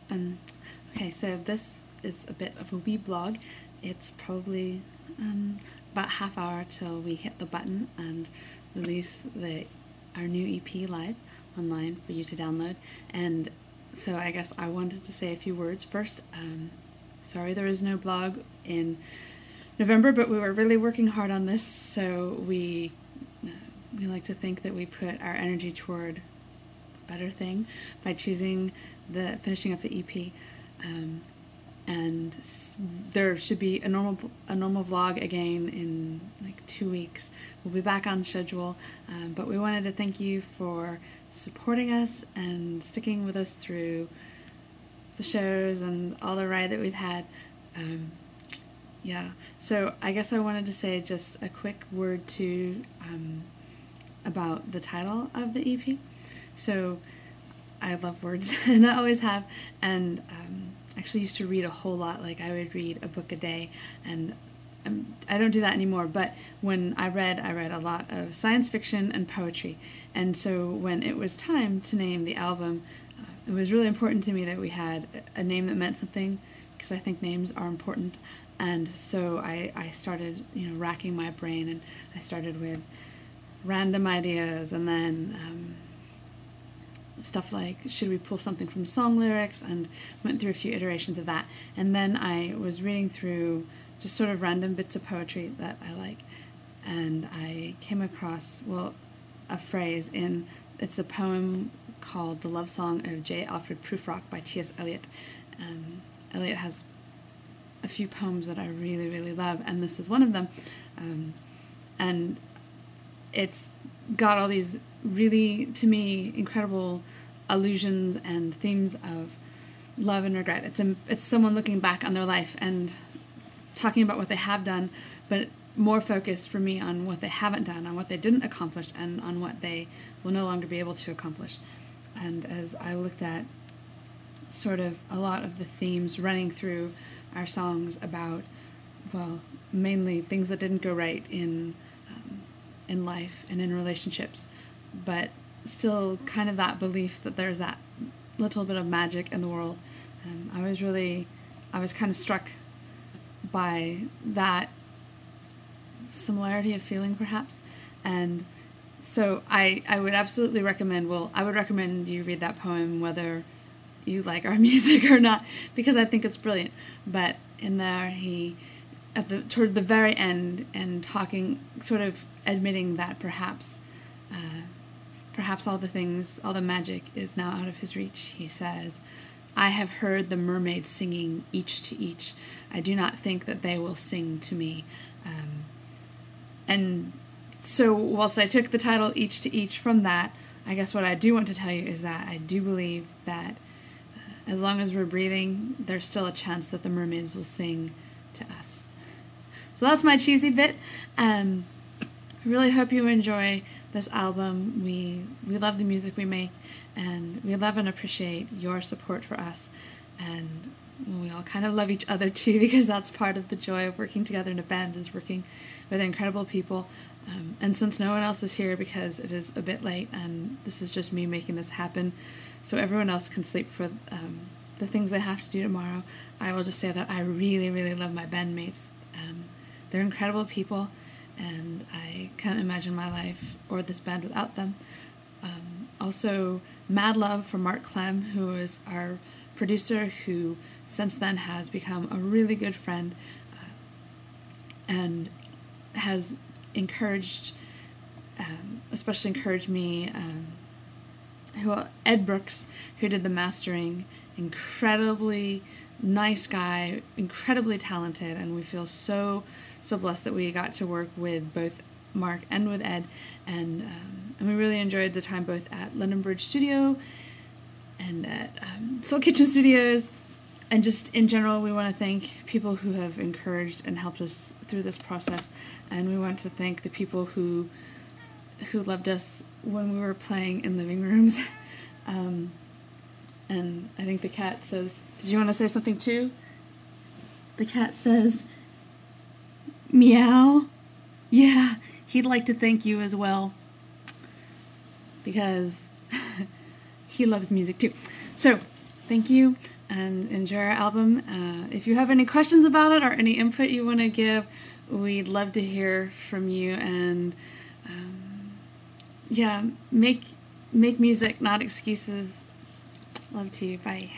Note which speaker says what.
Speaker 1: Okay, so this is a bit of a wee blog. It's probably about half hour till we hit the button and release our new EP live online for you to download. And so I guess I wanted to say a few words. First, sorry there is no blog in November, but we were really working hard on this, so we like to think that we put our energy toward a better thing by choosing the finishing up the EP. And there should be a normal vlog again in like 2 weeks. We'll be back on schedule, but we wanted to thank you for supporting us and sticking with us through the shows and all the ride that we've had. Yeah, so I guess I wanted to say just a quick word too about the title of the EP. So I love words and I always have, and actually used to read a whole lot. Like I would read a book a day, and I don't do that anymore, but when I read a lot of science fiction and poetry. And so when it was time to name the album, it was really important to me that we had a name that meant something, because I think names are important. And so I started, racking my brain, and I started with random ideas, and then stuff like, should we pull something from song lyrics, and went through a few iterations of that. And then I was reading through just sort of random bits of poetry that I like, and I came across, a phrase it's a poem called The Love Song of J. Alfred Prufrock by T.S. Eliot. Eliot has a few poems that I really, really love, and this is one of them. And it's got all these really, to me, incredible allusions and themes of love and regret. It's someone looking back on their life and talking about what they have done, but more focused for me on what they haven't done, on what they didn't accomplish, and on what they will no longer be able to accomplish. And as I looked at sort of a lot of the themes running through our songs about, mainly things that didn't go right in life and in relationships, but still kind of that belief that there's that little bit of magic in the world. I was kind of struck by that similarity of feeling, perhaps. And so I would absolutely recommend, I would recommend you read that poem whether you like our music or not, because I think it's brilliant. But in there, toward the very end, and talking, sort of admitting that perhaps all the magic is now out of his reach, he says, "I have heard the mermaids singing each to each. I do not think that they will sing to me." And so whilst I took the title Each to Each from that, I guess what I do want to tell you is that I do believe that as long as we're breathing, there's still a chance that the mermaids will sing to us. So that's my cheesy bit. I really hope you enjoy this album. We love the music we make, and we love and appreciate your support for us. And we all kind of love each other too, because that's part of the joy of working together in a band, is working with incredible people. And since no one else is here, because it is a bit late and this is just me making this happen so everyone else can sleep for the things they have to do tomorrow, I will just say that I really, really love my bandmates. They're incredible people, and I can't imagine my life or this band without them. Also, mad love for Mark Clem, who is our producer, who since then has become a really good friend, and has especially encouraged me. Ed Brooks, who did the mastering, incredibly nice guy, incredibly talented, and we feel so blessed that we got to work with both Mark and with Ed, and we really enjoyed the time both at London Bridge Studio and at Soul Kitchen Studios. And just in general, we want to thank people who have encouraged and helped us through this process, and we want to thank the people who loved us when we were playing in living rooms. And I think the cat says, did you want to say something too? The cat says, meow. Yeah, he'd like to thank you as well, because he loves music too. So, thank you. and enjoy our album. If you have any questions about it or any input you want to give, we'd love to hear from you. And yeah, make music, not excuses. Love to you. Bye.